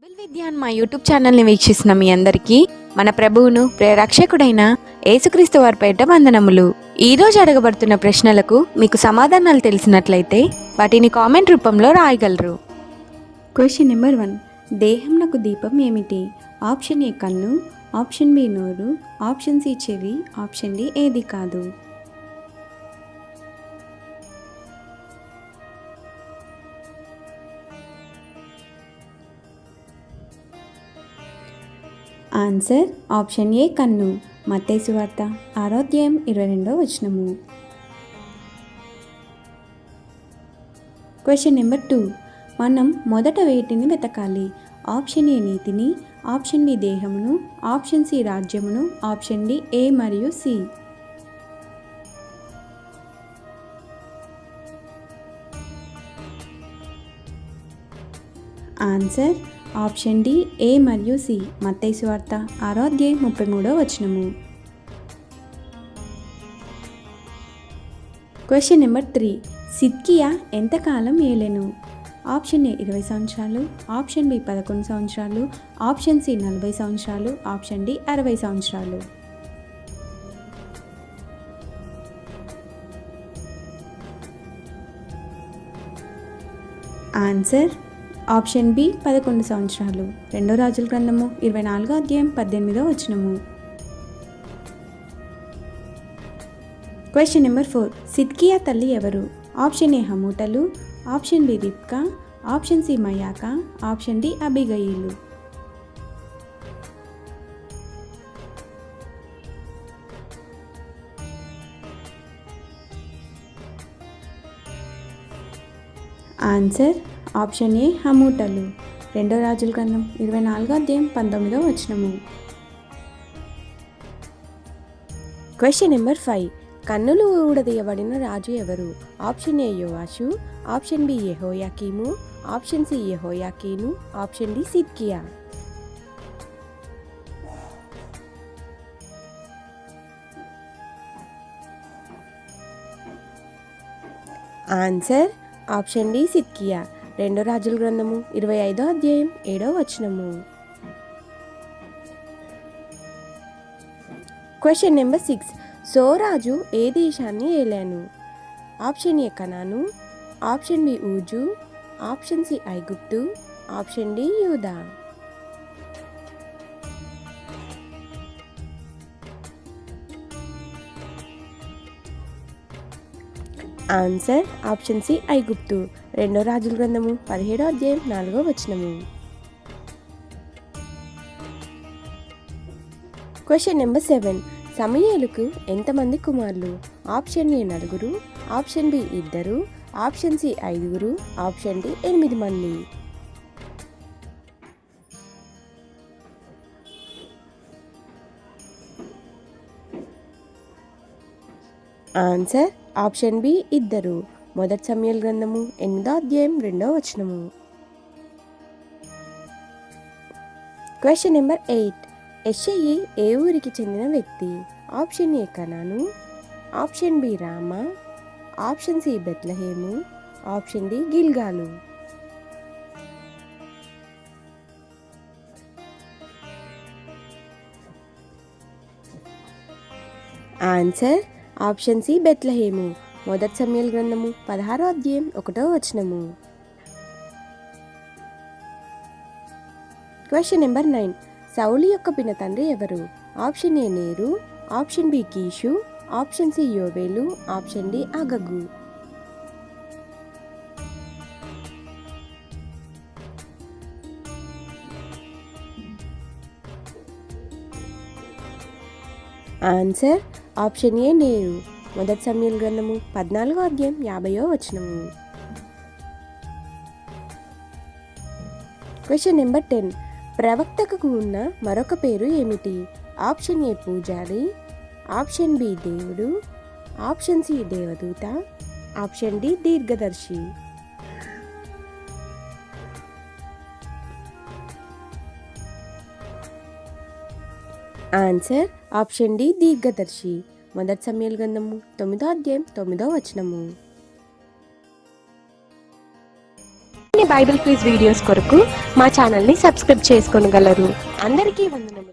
Bible విద్యాన్ మా YouTube ఛానల్ని వీక్షిస్తున్న మీ అందరికీ మన ప్రభువును ప్రేరక్షకుడైన యేసుక్రీస్తు వారి పేరిట వందనములు. ఈ రోజు అడగబడుతున్న ప్రశ్నలకు మీకు సమాధానాలు తెలిసినట్లయితే వాటిని కామెంట్ రూపంలో రాయగలరు. Question number 1. దేహంనకు దీపం ఏమిటి? ఆప్షన్ ఏ కన్ను, ఆప్షన్ బి నోరు, ఆప్షన్ సి చెవి, ఆప్షన్ డి ఏది కాదు. ఆన్సర్ ఆప్షన్ ఏ కన్ను. మత్తయి సువార్త 6వ అధ్యాయం 22వ వచనము. Question number 2. మనం మొదట వేటిని వెతకాలి? ఆప్షన్ ఏ నీతిని, ఆప్షన్ బి దేహమును, ఆప్షన్ సి రాజ్యమును, ఆప్షన్ డి ఏ మరియు C. Answer option D A మరియు సి. మత్తయి సువార్త 6వ అధ్యాయం 33వ వచనము. Question number 3. సిద్కియా ఎంతకాలం ఏలెను? ఆప్షన్ ఏ 20 సంవత్సరాలు, ఆప్షన్ బి 11 సంవత్సరాలు, ఆప్షన్ సి 40 సంవత్సరాలు, ఆప్షన్ డి 60 సంవత్సరాలు. ఆన్సర్ ఆప్షన్ బి 11 సంవత్సరాలు. 2 రాజుల గ్రంథము 24వ అధ్యాయం 18వ వచనము. Question number 4. సిద్కియా తల్లి ఎవరు? ఆప్షన్ ఏ హమూటలు, ఆప్షన్ బి రిబ్కా, ఆప్షన్ సి మయాకా, ఆప్షన్ డి అబిగయీలు. ఆన్సర్ ఆప్షన్ ఏ హమూటలు. 2 రాజుల గ్రంథం 24వ అధ్యాయం 19వ వచనము. Question number 5. కన్నులు ఊడదీయబడిన రాజు ఎవరు? ఆప్షన్ ఏ యోవాషు, ఆప్షన్ బి యెహోయాకీము, ఆప్షన్ సి యెహోయాకీను, ఆప్షన్ డి సిద్కియా. ఆన్సర్ ఆప్షన్ డి సిద్కియా. 2 రాజుల గ్రంథము 25వ అధ్యాయం 7వ వచనము. Question number 6. సోరాజు ఏ దేశాన్ని ఏలాను? ఆప్షన్ ఏ కనాను, ఆప్షన్ బి ఊజు, ఆప్షన్ సి ఐగుప్తు, ఆప్షన్ డి యూదా. ఆన్సర్ ఆప్షన్ సి ఐగుప్తు. 2 రాజుల గ్రంథము 17వ అధ్యాయం 4వ వచనము. Question number 7. సమూయేలుకు ఎంతమంది కుమారులు? Option A 4, option B 2, option C 5, option D 8 మంది. Answer option B 2. 1 సమూయేలు గ్రంథము 8వ అధ్యాయం 2వ వచనము. Question number 8. యెషయి ఏ ఊరికి చెందిన వ్యక్తి? ఆప్షన్ ఏ కనాను, ఆప్షన్ బి రామా, ఆప్షన్ సి బెత్లెహేము, ఆప్షన్ డి గిల్గాలు. ఆన్సర్ ఆప్షన్ సి బెత్లెహేము. 1 సమూయేలు గ్రంథము 16వ అధ్యాయం 1వ వచనము. Question number 9. సౌలు యొక్క పినతండ్రి ఎవరు? ఆప్షన్ ఏ నేరు, ఆప్షన్ బి కీషు, ఆప్షన్ సి యోవేలు, ఆప్షన్ డి అగగు. ఆన్సర్ ఆప్షన్ ఏ నేరు. 1 సమూయేలు గ్రంథము 14వ అధ్యాయం 50వ వచనము. Question number 10. ప్రవక్తకు ఉన్న మరొక పేరు ఏమిటి? ఆప్షన్ ఏ పూజారి, ఆప్షన్ బి దేవుడు, ఆప్షన్ సి దేవదూత, ఆప్షన్ డి దీర్ఘదర్శి. ఆన్సర్ ఆప్షన్ డి దీర్ఘదర్శి. 1 సమూయేలు గ్రంథము 9వ అధ్యాయం 9వ వచనము. బైబిల్ క్విజ్ వీడియోస్ కొరకు మా ఛానల్ని సబ్స్క్రైబ్ చేసుకోగలరు. అందరికీ వందనములు.